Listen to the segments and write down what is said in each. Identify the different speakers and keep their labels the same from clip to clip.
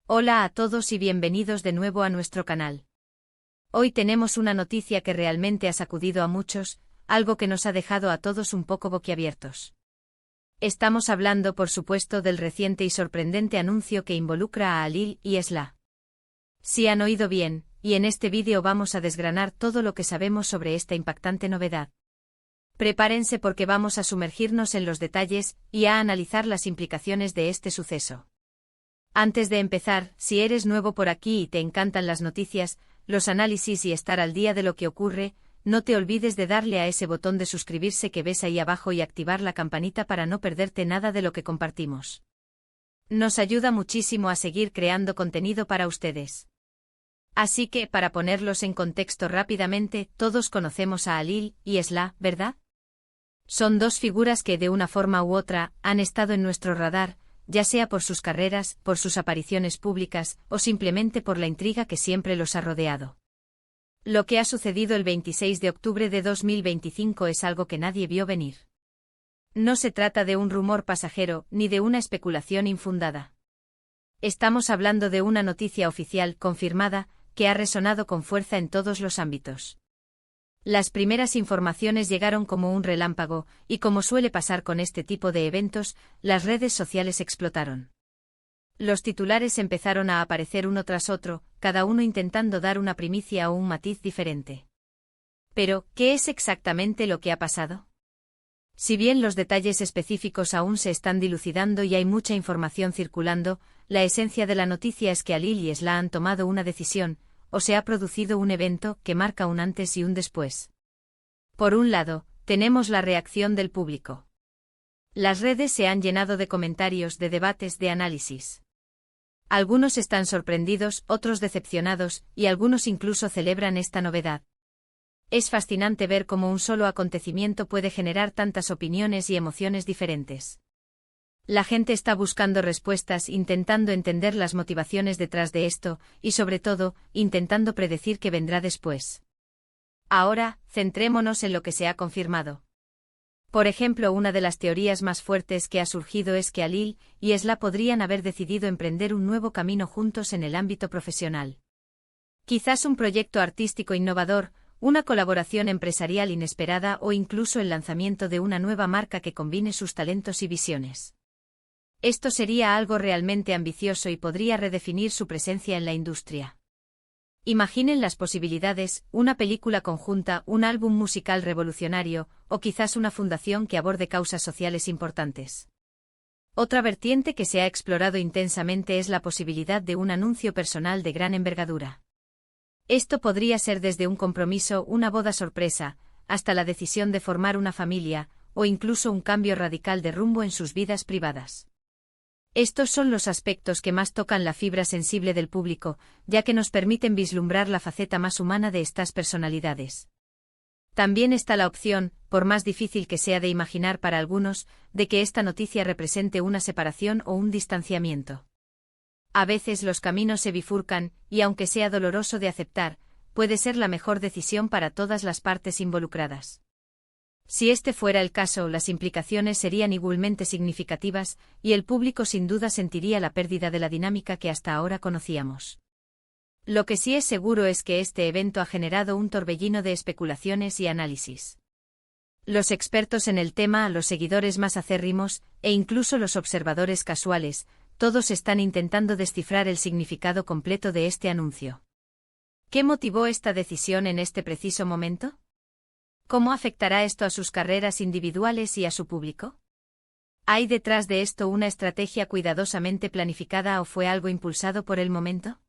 Speaker 1: Hola a todos y bienvenidos de nuevo a nuestro canal. Hoy tenemos una noticia que realmente ha sacudido a muchos, algo que nos ha dejado a todos un poco boquiabiertos. Estamos hablando, por supuesto, del reciente y sorprendente anuncio que involucra a Alil y Esla. Sí han oído bien, y en este vídeo vamos a desgranar todo lo que sabemos sobre esta impactante novedad. Prepárense porque vamos a sumergirnos en los detalles y a analizar las implicaciones de este suceso. Antes de empezar, si eres nuevo por aquí y te encantan las noticias, los análisis y estar al día de lo que ocurre, no te olvides de darle a ese botón de suscribirse que ves ahí abajo y activar la campanita para no perderte nada de lo que compartimos. Nos ayuda muchísimo a seguir creando contenido para ustedes. Así que, para ponerlos en contexto rápidamente, todos conocemos a Alil y Esla, ¿verdad? Son dos figuras que de una forma u otra han estado en nuestro radar, ya sea por sus carreras, por sus apariciones públicas, o simplemente por la intriga que siempre los ha rodeado. Lo que ha sucedido el 26 de octubre de 2025 es algo que nadie vio venir. No se trata de un rumor pasajero, ni de una especulación infundada. Estamos hablando de una noticia oficial, confirmada, que ha resonado con fuerza en todos los ámbitos. Las primeras informaciones llegaron como un relámpago, y como suele pasar con este tipo de eventos, las redes sociales explotaron. Los titulares empezaron a aparecer uno tras otro, cada uno intentando dar una primicia o un matiz diferente. Pero, ¿qué es exactamente lo que ha pasado? Si bien los detalles específicos aún se están dilucidando y hay mucha información circulando, la esencia de la noticia es que Alil y Esla han tomado una decisión, o se ha producido un evento que marca un antes y un después. Por un lado, tenemos la reacción del público. Las redes se han llenado de comentarios, de debates, de análisis. Algunos están sorprendidos, otros decepcionados, y algunos incluso celebran esta novedad. Es fascinante ver cómo un solo acontecimiento puede generar tantas opiniones y emociones diferentes. La gente está buscando respuestas, intentando entender las motivaciones detrás de esto, y sobre todo, intentando predecir qué vendrá después. Ahora, centrémonos en lo que se ha confirmado. Por ejemplo, una de las teorías más fuertes que ha surgido es que Alil y Esla podrían haber decidido emprender un nuevo camino juntos en el ámbito profesional. Quizás un proyecto artístico innovador, una colaboración empresarial inesperada o incluso el lanzamiento de una nueva marca que combine sus talentos y visiones. Esto sería algo realmente ambicioso y podría redefinir su presencia en la industria. Imaginen las posibilidades, una película conjunta, un álbum musical revolucionario, o quizás una fundación que aborde causas sociales importantes. Otra vertiente que se ha explorado intensamente es la posibilidad de un anuncio personal de gran envergadura. Esto podría ser desde un compromiso, una boda sorpresa, hasta la decisión de formar una familia, o incluso un cambio radical de rumbo en sus vidas privadas. Estos son los aspectos que más tocan la fibra sensible del público, ya que nos permiten vislumbrar la faceta más humana de estas personalidades. También está la opción, por más difícil que sea de imaginar para algunos, de que esta noticia represente una separación o un distanciamiento. A veces los caminos se bifurcan, y aunque sea doloroso de aceptar, puede ser la mejor decisión para todas las partes involucradas. Si este fuera el caso, las implicaciones serían igualmente significativas, y el público sin duda sentiría la pérdida de la dinámica que hasta ahora conocíamos. Lo que sí es seguro es que este evento ha generado un torbellino de especulaciones y análisis. Los expertos en el tema, los seguidores más acérrimos, e incluso los observadores casuales, todos están intentando descifrar el significado completo de este anuncio. ¿Qué motivó esta decisión en este preciso momento? ¿Cómo afectará esto a sus carreras individuales y a su público? ¿Hay detrás de esto una estrategia cuidadosamente planificada o fue algo impulsado por el momento?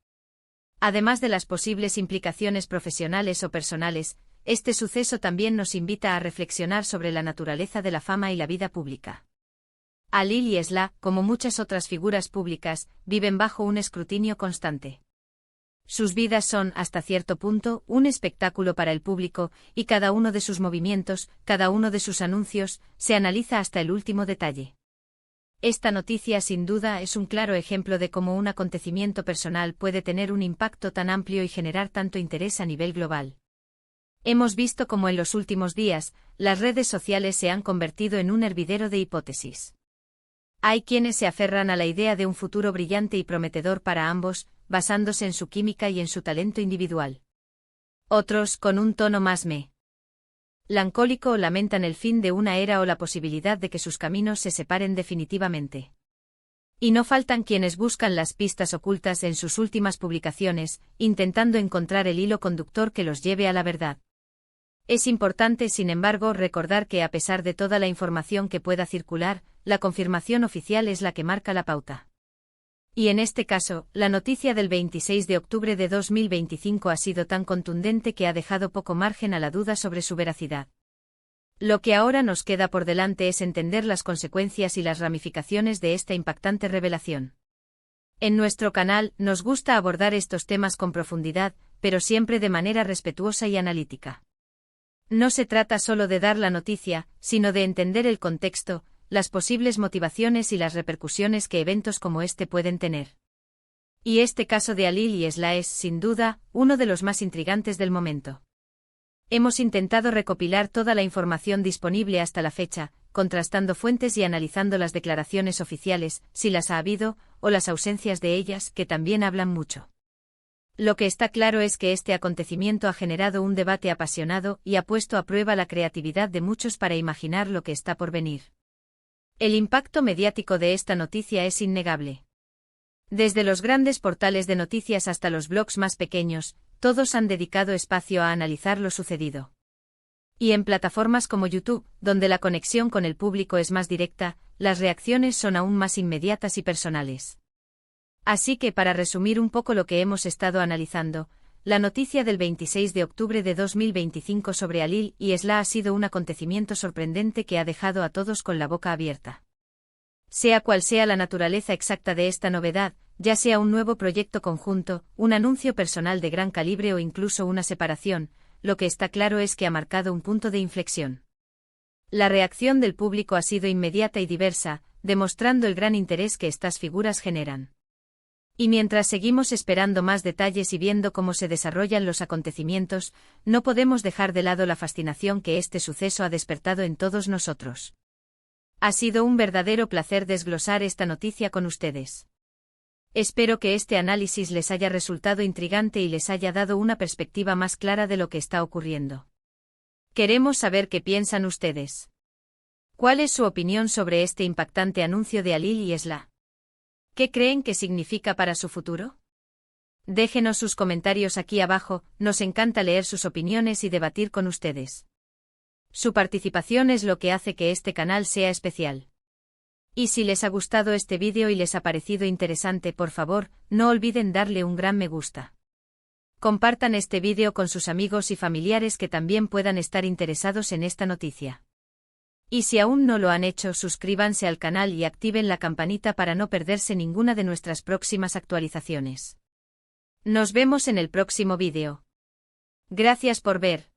Speaker 1: Además de las posibles implicaciones profesionales o personales, este suceso también nos invita a reflexionar sobre la naturaleza de la fama y la vida pública. Alil y Esla, como muchas otras figuras públicas, viven bajo un escrutinio constante. Sus vidas son, hasta cierto punto, un espectáculo para el público, y cada uno de sus movimientos, cada uno de sus anuncios, se analiza hasta el último detalle. Esta noticia sin duda es un claro ejemplo de cómo un acontecimiento personal puede tener un impacto tan amplio y generar tanto interés a nivel global. Hemos visto cómo en los últimos días, las redes sociales se han convertido en un hervidero de hipótesis. Hay quienes se aferran a la idea de un futuro brillante y prometedor para ambos, basándose en su química y en su talento individual. Otros, con un tono más melancólico, lamentan el fin de una era o la posibilidad de que sus caminos se separen definitivamente. Y no faltan quienes buscan las pistas ocultas en sus últimas publicaciones, intentando encontrar el hilo conductor que los lleve a la verdad. Es importante, sin embargo, recordar que a pesar de toda la información que pueda circular, la confirmación oficial es la que marca la pauta. Y en este caso, la noticia del 26 de octubre de 2025 ha sido tan contundente que ha dejado poco margen a la duda sobre su veracidad. Lo que ahora nos queda por delante es entender las consecuencias y las ramificaciones de esta impactante revelación. En nuestro canal, nos gusta abordar estos temas con profundidad, pero siempre de manera respetuosa y analítica. No se trata solo de dar la noticia, sino de entender el contexto, las posibles motivaciones y las repercusiones que eventos como este pueden tener. Y este caso de Halil y Esla es, sin duda, uno de los más intrigantes del momento. Hemos intentado recopilar toda la información disponible hasta la fecha, contrastando fuentes y analizando las declaraciones oficiales, si las ha habido, o las ausencias de ellas, que también hablan mucho. Lo que está claro es que este acontecimiento ha generado un debate apasionado y ha puesto a prueba la creatividad de muchos para imaginar lo que está por venir. El impacto mediático de esta noticia es innegable. Desde los grandes portales de noticias hasta los blogs más pequeños, todos han dedicado espacio a analizar lo sucedido. Y en plataformas como YouTube, donde la conexión con el público es más directa, las reacciones son aún más inmediatas y personales. Así que, para resumir un poco lo que hemos estado analizando, la noticia del 26 de octubre de 2025 sobre Halil y Esla ha sido un acontecimiento sorprendente que ha dejado a todos con la boca abierta. Sea cual sea la naturaleza exacta de esta novedad, ya sea un nuevo proyecto conjunto, un anuncio personal de gran calibre o incluso una separación, lo que está claro es que ha marcado un punto de inflexión. La reacción del público ha sido inmediata y diversa, demostrando el gran interés que estas figuras generan. Y mientras seguimos esperando más detalles y viendo cómo se desarrollan los acontecimientos, no podemos dejar de lado la fascinación que este suceso ha despertado en todos nosotros. Ha sido un verdadero placer desglosar esta noticia con ustedes. Espero que este análisis les haya resultado intrigante y les haya dado una perspectiva más clara de lo que está ocurriendo. Queremos saber qué piensan ustedes. ¿Cuál es su opinión sobre este impactante anuncio de Halil y Esla? ¿Qué creen que significa para su futuro? Déjenos sus comentarios aquí abajo, nos encanta leer sus opiniones y debatir con ustedes. Su participación es lo que hace que este canal sea especial. Y si les ha gustado este vídeo y les ha parecido interesante, por favor, no olviden darle un gran me gusta. Compartan este vídeo con sus amigos y familiares que también puedan estar interesados en esta noticia. Y si aún no lo han hecho, suscríbanse al canal y activen la campanita para no perderse ninguna de nuestras próximas actualizaciones. Nos vemos en el próximo vídeo. Gracias por ver.